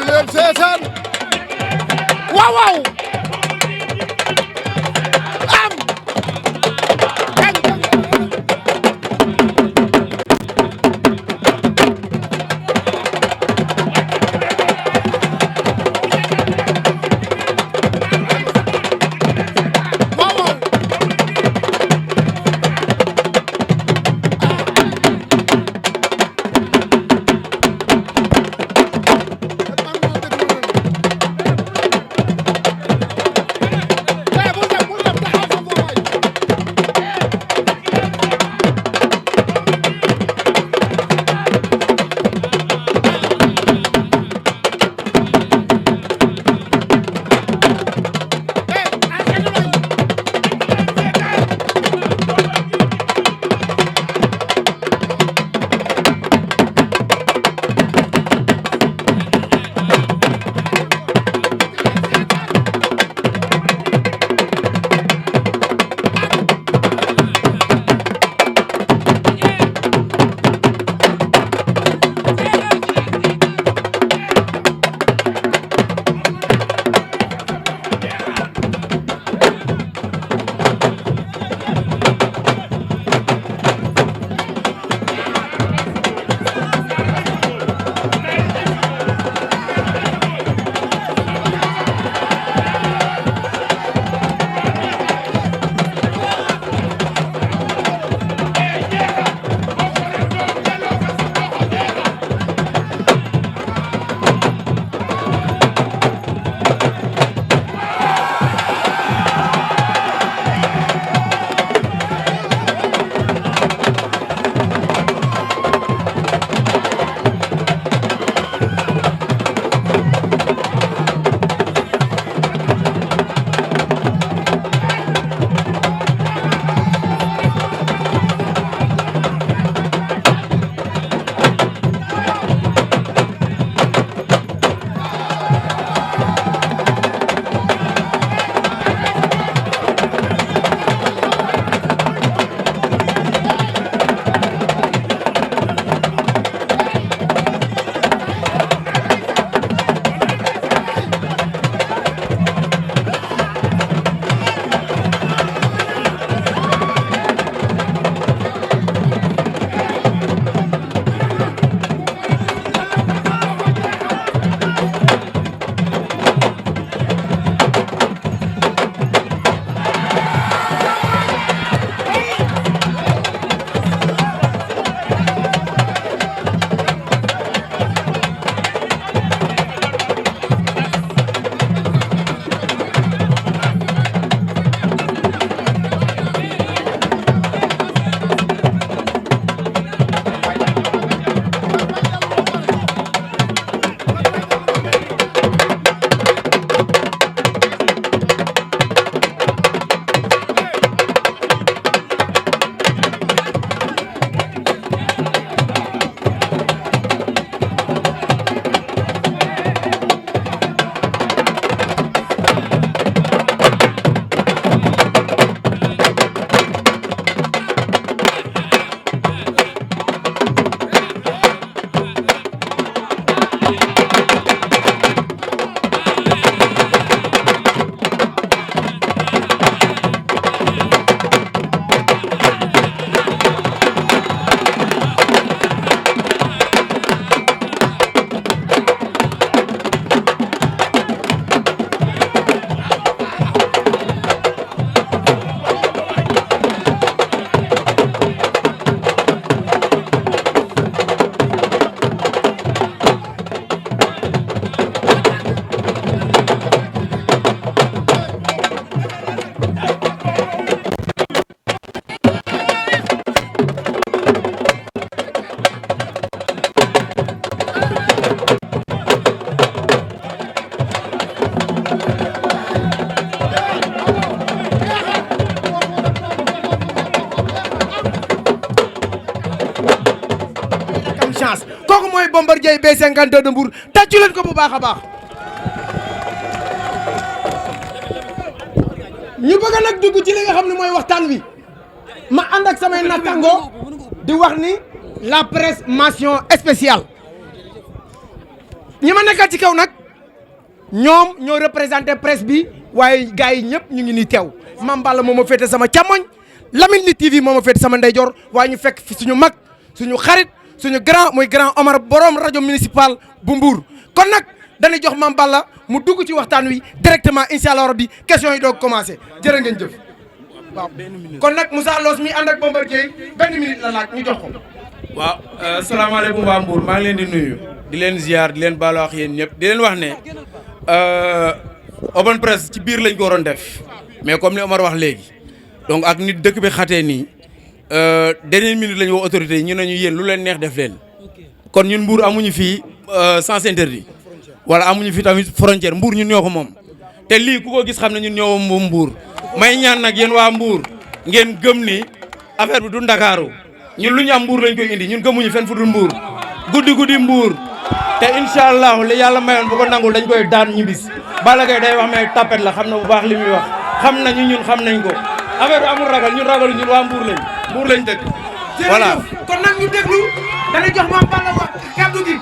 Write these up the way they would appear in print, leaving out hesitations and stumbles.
leen seetaan waaw waaw kooku mooy Bombardier B52 de Mbour tàccu leen ko bu baax a baax. ñu bëgg nag dugg ci li nga xam ne mooy waxtaan wi ma ànd ak samay nattango di wax ni la presse mention spéciale ñi ma nekkal ci kaw nag ñoom ñoo représenté presse bi waaye gars yi ñëpp ñu ngi nii teew Mame Balla moo ma féete sama càmmoñ Lamine Lutte TV moo ma féete sama ndeyjoor waaye ñu fekk fi suñu mag suñu xarit suñu grand muy grand Omar borom rajo municipal bu Mbour kon nag dañuy jox Mame Balla mu dugg ci waxtaan wi directement incha allah rabbi question yi doog commencé jërë ngeen jëf waaw kon nag Moussa Loos mi ànd ak Bombardier benn minute la laaj ñu jox ko. waaw asalaamaaleykum waa Mbour maa ngi leen di nuyu di leen ziar di leen baalu wax yéen ñëpp di leen wax ne open press ci biir lañ ko waroon def mais comme ni Omar wax léegi donc ak nit dëkk bi xatee nii dernière minute la ñu woo autorité yi ñu ne ñu yéen lu leen neex def leen kon ñun Mbour amuñu fii sens interdit wala amuñu fi tamit frontière Mbour ñun ñoo ko moom te lii ku ko gis xam ne ñun ñoo moom Mbour may ñaan nag yéen waa Mbour ngeen gëm ni affaire bi du Ndakaaru ñun lu ñu am Mbour lañ koy indi ñun gëmuñu fenn fu dul Mbour guddi Mbour te incha allah li yàlla mayoon bu ko nangul dañ koy daan ñibis Balla Gaye day wax mais tapet la xam na bu baax li muy wax xam nañu ñun xam nañ ko affaire bi amul ragal ñun ragalu ñun waa Mbour lañ dëkk voilà kon nag ñu déglu dana jox Mame Balla wax kàddu gi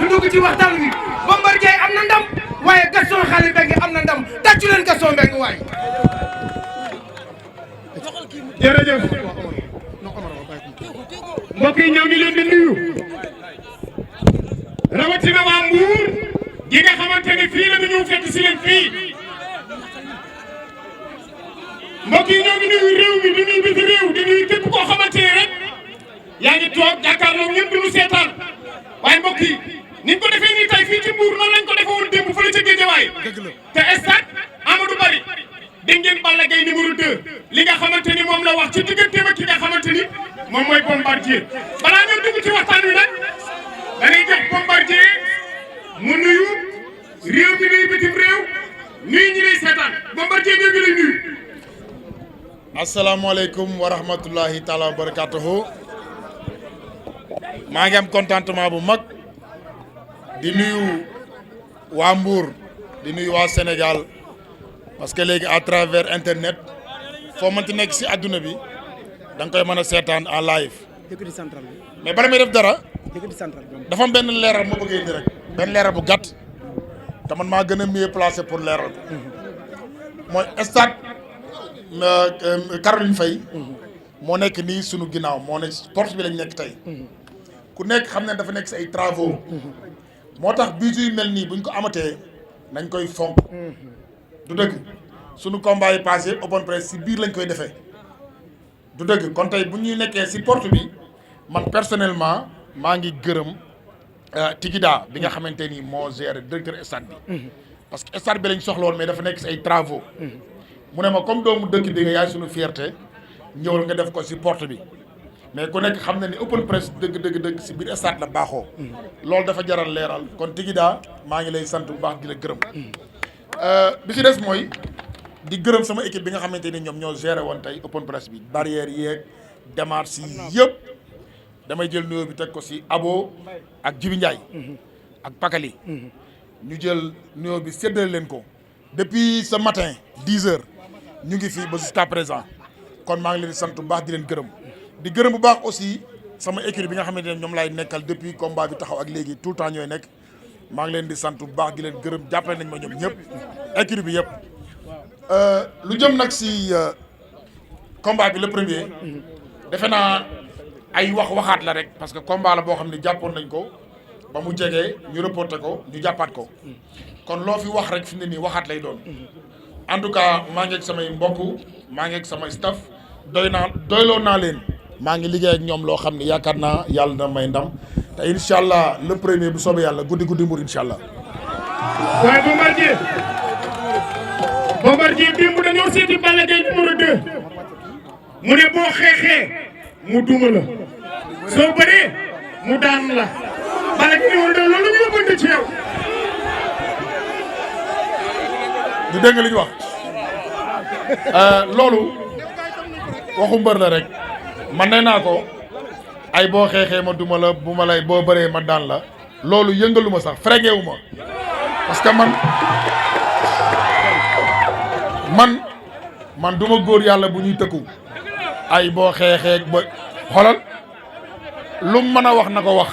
ñu dugg ci waxtaan wi Bombardier am na ndam waaye Gaston Xali Mbengue am na ndam tàccu leen Gaston Mbengue waaye jërëjëf mbokk yi ñoo ngi leen di nuyu rawatina waa Mbour gi nga xamante ni fii la ñu ñëw fekk si leen fii mbokk yi ñoo ngi nuyu réew mi di nuyu biti réew di nuyu képp koo xamante ni rek yaa ngi toog jàkkaarloo ñëpp di nu seetaan waaye mbokk yi ni ñu ko defee nii tey fii ci Mbour noonu lañ ko defee woon démb fële ca Guédiawaye te stade Amadou Barry dégg ngeen Balla Gaye numéro 2 li nga xamante ni moom la wax ci digganteem ak ki nga xamante ni moom mooy Bombardier balaa ñoo dugg ci waxtaan wi nag dañuy jox Bombardier mu nuyu réew mi nuyu bitim réew nuyu ñi lay seetaan Bombardier ñoo ngi lay nuyu. asalaamaaleykum wa rahmatullahi taala wa barakatuhu maa ngi am contentement bu mag di nuyu waa Mbour di nuyu waa Sénégal parce que léegi à travers internet foo mënti nekk si adduna bi da nga koy mën a seetaan en live mais bala may def dara dafa am benn leeral ma bëgg indi rek benn leeral bu gàtt te man maa gën a mieux placé pour leeral ko mooy stade Caroline Faye moo nekk nii sunu ginnaaw moo nekk porte bi lañ nekk tey ku nekk xam ne dafa nekk si ay travaux moo tax bisu yu mel nii buñ ko amatee nañ koy fonk du dëgg sunu combat yi passé open press si biir lañ koy defee du dëgg kon tey bu ñuy nekkee si porte bi man personnellement maa ngi gërëm Tigida bi nga xamante ni moo géré directeur stade bi parce que stade bi lañ soxla woon mais dafa nekk si ay travaux mu ne ma comme doomu dëkk bi nga yaay sunu fierté ñëwal nga def ko si porte bi mais ku nekk xam na ni open press dëgg si biir stade la baaxoo loolu dafa jaral leeral kon Tigida maa ngi lay sant bu baax di la gërëm bi si des mooy di gërëm sama équipe bi nga xamante ni ñoom ñoo géré woon tey open press bi barrière yeeg démarches yi yëpp damay jël nuyoo bi teg ko si Abo ak Jibi Ndiaye ak Pakali ñu jël nuyoo bi séddale leen ko depuis ce matin 10 heures ñu ngi fii ba jusqu'à présent kon maa ngi leen di sant bu baax di leen gërëm di gërëm bu baax aussi sama équipe bi nga xamante ne ñoom laay nekkal depuis combat bi taxaw ak léegi tout le temps ñooy nekk maa ngi leen di sant bu baax di leen gërëm jàppale nañ ma ñoom ñëpp équipe bi yëpp lu jëm nag si combat bi le premier defe naa ay waxaat la rek parce que combat la boo xam ne jàppoon nañ ko ba mu jegee ñu reporté ko ñu jàppaat ko kon loo fi wax rek fi mu ne nii waxaat lay doon en tout cas maa ngi ak samay mbokk maa ngi ak samay staff doyloo naa leen maa ngi liggéey ak ñoom loo xam ne yaakaar naa yàlla na may ndam te incha allah le premier bu soobee yàlla guddi Mbour incha allah. waaye Bombardier démb dañoo seeti Balla Gaye numéro 2 mu ne boo xeexee mu duma la soo bëree mu daan la Balla Gaye numéro 2 loolu ñu yóbbante ci yow. du dégg li ñu wax loolu waxu mbër la rek man nee naa ko ay boo xeexee ma duma la bu ma lay boo bëree ma daan la loolu yëngalu ma sax frégewu ma parce que man du ma góor yàlla bu ñuy tëkku ay boo xeexee ba xoolal lu mu mën a wax na ko wax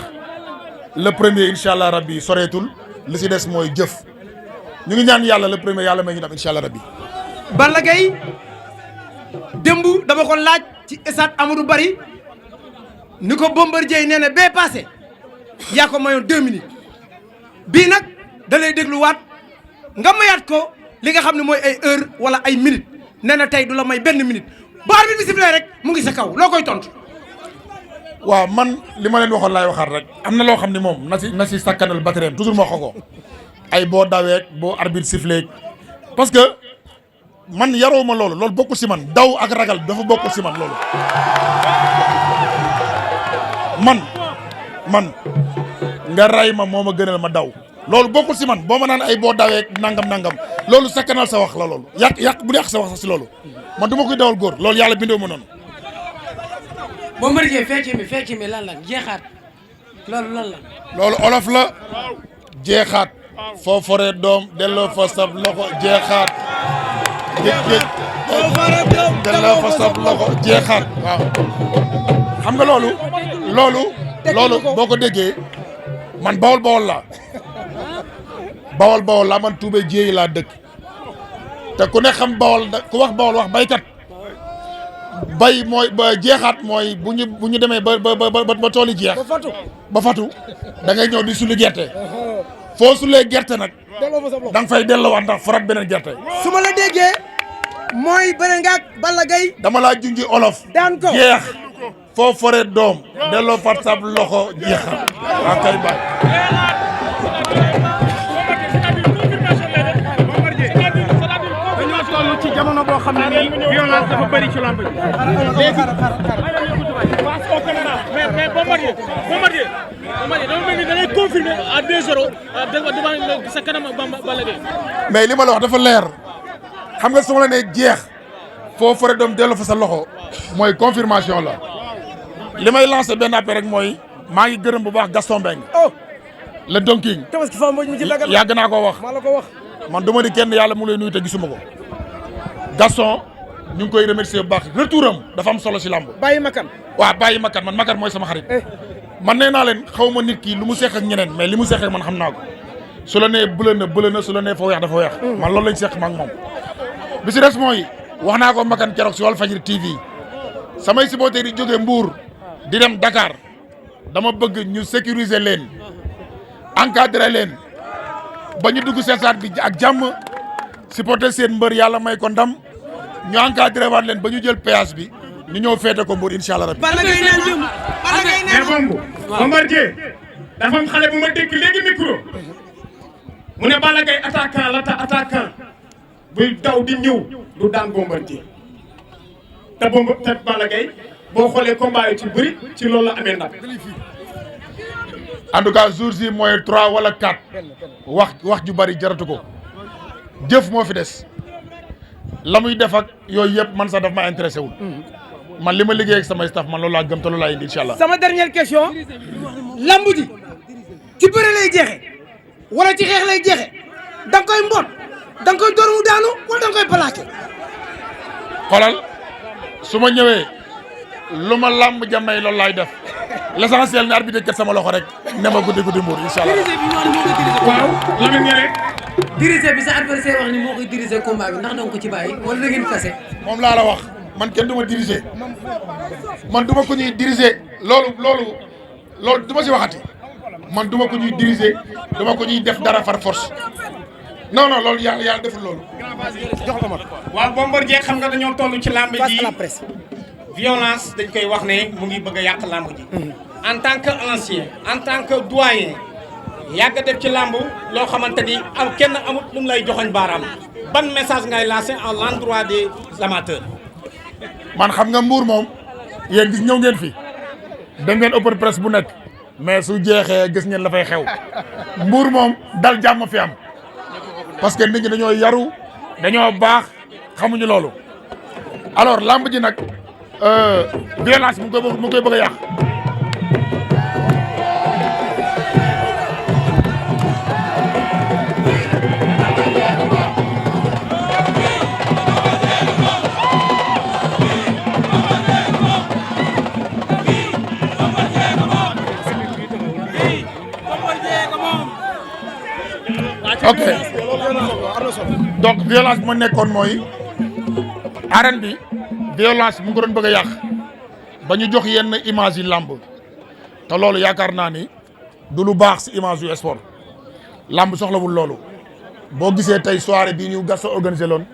le premier incha allah rabbi soreetul li si des mooy jëf ñu ngi ñaan yàlla le premier yàlla may ñu dem incha allah rabbi. Balla Gaye démb dama ko laaj ci stade Amadou Barry ni ko Bombardier nee na bee passé yaa ko mayoon 2 minutes bii nag da lay dégluwaat nga mayaat ko li nga xam ne mooy ay heure wala ay minutes nee na tey du la may benn minute ba arbitre bi sifflé rek mu ngi sa kaw loo koy tontu. waaw man li ma leen waxoon laay waxaat rek am na loo xam ne moom na si sakkanal batterie toujours ma ko ay boo daweek boo arbitre sifflé parce que man yaroo ma loolu bokkul si man daw ak ragal dafa bokkul si man loolu man nga ray ma moo ma gënal ma daw loolu bokkul si man boo ma naan ay boo daweek nangam loolu sakkanal sa wax la loolu yàq bu yàq sa wax sax si loolu man du ma koy dawal góor loolu yàlla bindoo ma noonu. Bombardier fecc mi lan la jeexaat loolu lan la. loolu olof la jeexaat foo foree doom delloo fa sab loxo jeexaat géej delloo fa sab loxo jeexaat waaw xam nga loolu boo ko déggee man bawol laa man tuubee jéeyi laa dëkk te ku ne xam ku wax bawol wax baykat bay mooy ba jeexaat mooy bu ñu demee ba tool yi jeex ba fatu da ngay ñëw di suli gerte foo sulee gerte nag da nga fay delloowaat ndax farat beneen gerte. su ma la déggee mooy bëre nga ak Balla Gaye dama laa junji olof. daan ko jeex foo foree doom delloo fat sab loxo jeexal waaw kay baay. dañoo toll ci jamono boo xam ne nii violence dafa bëri ci lamb ji. léegi mais Bombardier dama mel ni da ngay confirmer à 2-0 devant sa kanam Balla Gaye. mais li ma la wax dafa leer xam nga su ma la nee jeex foo foree doom delloo fa sa loxo mooy confirmation la li may lancé benn appel rek mooy maa ngi gërëm bu baax Gaston Mbengue. le Don King. yàgg naa koo wax. man du ma di kenn yàlla mu lay nuyu te gisuma ko Gaston ñu ngi koy remercier bu baax retouram dafa am solo si làmb. bàyyi makan waaw bàyyi makan man makan mooy sama xarit. man nee naa leen xaw ma nit ki lu mu seq ak ñeneen mais li mu seq ak man xam naa ko su la nee bële na su la nee fa weex dafa weex. man loolu lañ seq ma ak moom. bi si des mooy wax naa ko makan keroog si Walfadjri TV samay supporters yi jógee Mbour di dem Dakar dama bëgg ñu sécuriser leen encadrer leen. ba ñu dugg seen stade bi ak jàmm supporter seen mbër yàlla may ko ndam ñu encadré waat leen ba ñu jël péage bi ñu ñëw féete ko Mbour incha allah rabbi. Bombardier dafa am xale bu ma dégg léegi micro mu ne Balla Gaye attaquant buy daw di ñëw du daan Bombardier te Balla Gaye boo xoolee combat yi ci bëri ci loolu la amee ndam. en tout cas jours yi mooy 3 wala 4 wax ju bari jaratu ko jëf moo fi des la muy def ak yooyu yëpp man sax daf ma intéressé wul man li ma liggéey ak samay staff man loolu laa gëm te loolu laa indi incha allah. sama dernière question lamb ji ci bëre lay jeexe wala ci xeex lay jeexe da nga koy mboot da nga koy door mu daanu wala da nga koy plaqué. xoolal su ma ñëwee lu ma lamb jamay loolu laay def. l'essentiel ne arbitre kat sama loxo rek ne ma guddi Mbour incha allah. waaw Lamine Ndiaye. diriger bi sa adversaire wax ni moo koy diriger combat bi ndax danga ko ci bàyyi wala da ngeen fase. moom laa la wax man kenn du ma diriger man du ma ko ñuy diriger loolu du ma si waxati man du ma ko ñuy diriger du ma ko ñuy def dara par force non loolu yàlla deful loolu. jox ko ma. waaw Bombardier xam nga dañoo toll ci lamb ji violence dañ koy wax ne mu ngi bëgg a yàq lamb ji. en tant que ancien en tant que doyen yàgg def ci lamb loo xamante ni kenn amut lu mu lay joxoñ baaraam ban message ngay lancé à l'endroit des amateurs. man xam nga Mbour moom yéen gis ñëw ngeen fi da ngeen open presse bu nekk mais su jeexee gis ngeen la fay xew Mbour moom dal jàmm fi am parce que nit ñi dañoo yaru dañoo baax xamuñu loolu alors lamb ji nag violence mu ngi koy bëgg a yàq. ok donc violence bi ma nekkoon mooy arène bi violence mu ngi ko doon bëgg a yàq ba ñu jox yenn image yi làmb te loolu yaakaar naa ni du lu baax si image yu sport làmb soxlawul loolu boo gisee tey soirée bii ñu gas a organisé loon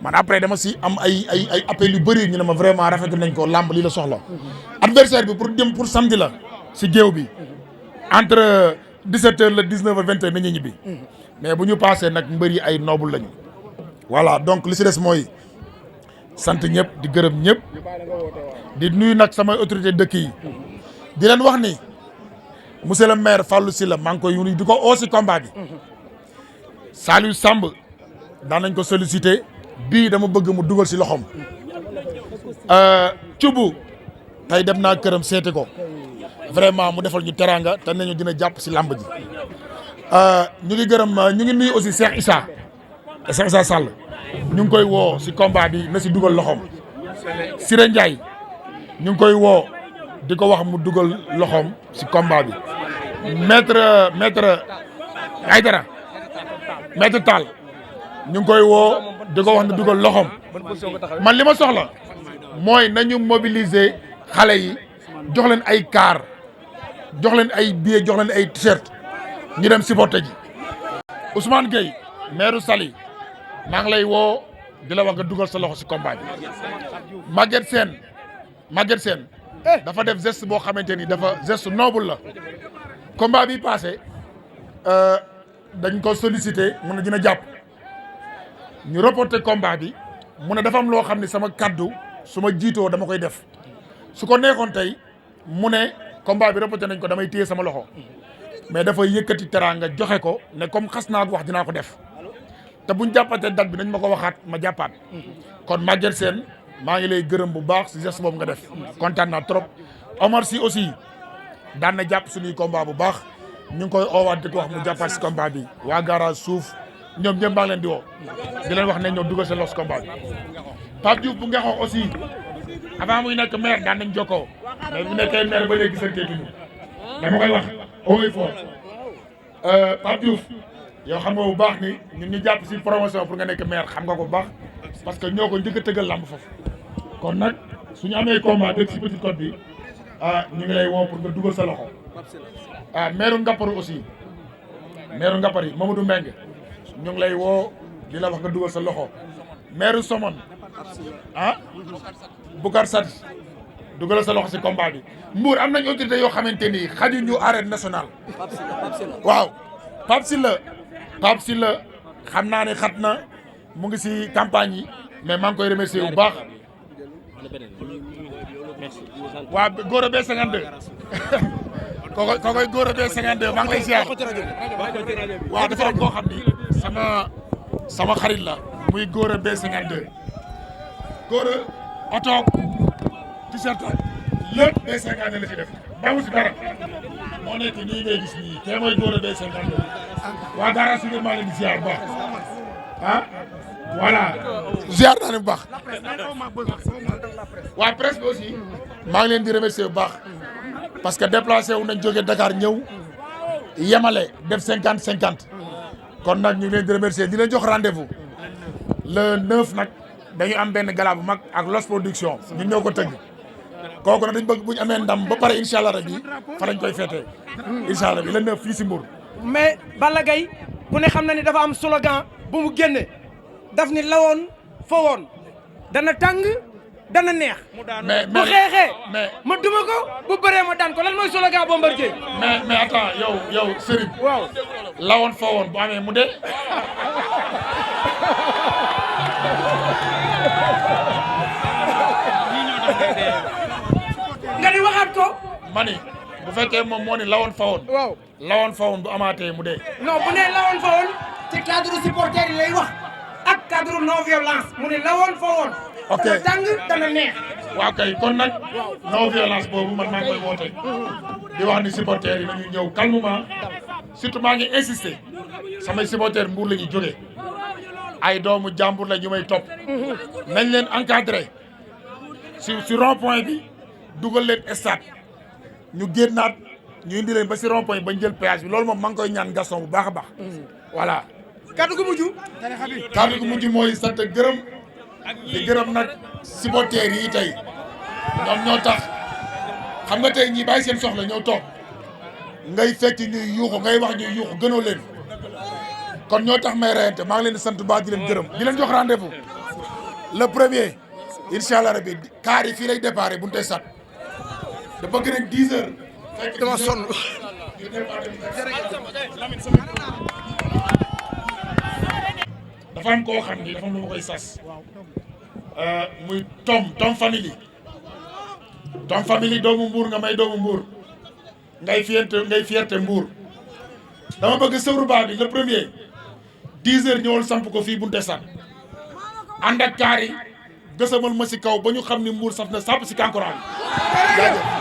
man après dama si am ay appel yu bëri ñu ne ma vraiment rafetlu nañ ko làmb lii la soxla adversaire bi pour samedi la si géew bi entre 17h la 19h 20h nañu ñibbi mais bu ñu passé nag mbër yi ay noble lañu. voilà donc li si des mooy sant ñëpp di gërëm ñëpp di nuyu nag samay autorité dëkk yi di leen wax ni monsieur le maire Fallou Sylla maa ngi koy nuyu di ko oo si combat bi Saliou Samb daan nañ ko sollicité bii dama bëgg mu dugal si loxoom cubu tey dem naa këram seeti ko vraiment mu defal ñu teraanga te nañu dina jàpp si làmb ji ñu ngi gërëm ñu ngi nuyu aussi Cheikh Issa Sall ñu ngi koy woo si combat bi na si dugal loxoom Siré Ndiaye ñu ngi koy woo di ko wax mu dugal loxoom si combat bi maître Aïdara maître Tall ñu ngi koy woo di ko wax ne dugal loxoom man li ma soxla mooy nañu mobiliser xale yi jox leen ay car jox leen ay billets jox leen ay t-shirt ñu dem supporter ji Ousmane Gueye maire Saly maa ngi lay woo di la wax nga dugal sa loxo si combat bi Maguette Sène dafa def geste boo xamante ni dafa geste noble la combat bi passé dañ ko sollicité mun na dina jàpp ñu reporté combat bi mu ne dafa am loo xam ne sama kaddu su ma jiitoo dama koy def su ko neexoon tey mu ne combat bi reporté nañ ko damay téye sama loxo mais dafa yëkkati teraanga joxe ko ne comme xas naa ko wax dinaa ko def te buñ jàppatee date bi nañ ma ko waxaat ma jàppaat kon Maguette Sène maa ngi lay gërëm bu baax si geste boobu nga def kontaan naa trop Omar Sy aussi daan na jàpp suñuy combat bu baax ñu ngi koy oowaat di ko wax mu jàppaat si combat bi waa garage suuf ñoom ñëpp maa ngi leen di woo di leen wax ne ñoo dugal seen loxo si combat bi Pape Diouf bu nga xoo aussi avant muy nekk maire daan nañ jokkoo mais bu nekkee maire ba léegi gisanteetuñu dama koy wax haut et fort Pape Diouf yow xam nga bu baax ni ñun ñu jàpp si promotion pour nga nekk maire xam nga ko bu baax parce que ñoo ko njëkk a tëggal làmb foofu kon nag suñu amee combat dëgg si Petite Côte bi ñu ngi lay woo pour nga dugal sa loxo maire Ngaparou aussi maire Ngapari Mamadou Mbengue ñu ngi lay woo di la wax nga dugal sa loxo maire Somone Boucar Sadi dugal sa loxo si combat bi Mbour am nañ autorité yoo xamante ni xajuñu arène nationale waaw Pape Sylla xam naa ne xat na mu ngi si campagne yi mais maa ngi koy remercier bu baax waa Gora B52 kokoy Gora B52 maa ngi lay ziar waaw dafa am koo xam ni sama xarit la muy Gora B52 Gora oto t-shirt lépp B52 la ci def bawu si dara moo nekk nii ngay gis nii te mooy Gora B52 waa dara su maa leen di ziar bu baax voilà ziar naa ne bu baax waa presse bi aussi maa ngi leen di remercier bu baax parce que déplacé wu nañ jógee Dakar ñëw yemale def 50-50 kon nag ñu ngi leen di remercier di leen jox rendez-vous le 9 nag dañu am benn gala bu mag ak Los Production ñun ñoo ko tëgg kooku nag dañ bëgg bu ñu amee ndam ba pare incha allah rabi fa lañ koy féetee incha allah bi le 9 fii si Mbour. mais Balla Gaye ku ne xam na ni dafa am slogan bu mu génne daf ni lawoon fa woon dana tàng dana neex. bu xeexee ma duma ko bu bëree ma daan ko lan mooy slogan Bombardier. mais attends yow Serigne. waaw lawoon fa woon bu amee mu dee. nga di waxaat ko. ma ni bu fekkee moom moo ni lawoon fa woon. waaw lawoon fa woon bu amaatee mu dee. non bu nee lawoon fa woon ci cadre supporter yi lay wax ak cadre non violence mu ne lawoon fa woon. ok dana tàng dana neex. waaw kay kon nag non violence boobu man maa ngi koy woote di wax ni supporters yi nañu ñëw calmement surtout maa ngi insister samay supporters Mbour la ñuy jógee ay doomu jàmbur la ñu may topp nañ leen encadré si rond point bi dugal leen stade ñu génnaat ñu indi leen ba si rond point bañ jël péage bi loolu moom maa ngi koy ñaan Gaston bu baax a baax voilà. kaddu gu mujj. kaddu gu mujj mooy sant gërëm di gërëm nag supporters yi tey ñoom ñoo tax xam nga tey ñi bàyyi seen soxla ñëw toog ngay fekk ñuy yuuxu ngay wax ñuy yuuxu gënoo leen kon ñoo tax may reyante maa ngi leen di sant bu baax di leen gërëm di leen jox rendez-vous le premier incha allah rabi kaar yi fii lay déparé bu ñu tey sat da bëgg rek 10 heures. dama sonn. dafa am koo xam ni dafa am lu ma koy sas muy Tom famille doomu Mbour nga may doomu Mbour ngay fierté Mbour dama bëgg sëwru baa bi le premier 10 heures ñëwal samp ko fii bunte sat ànd ak kaar yi gësamal ma si kaw ba ñu xam ni Mbour saf na sàpp si kankuraan jaajëf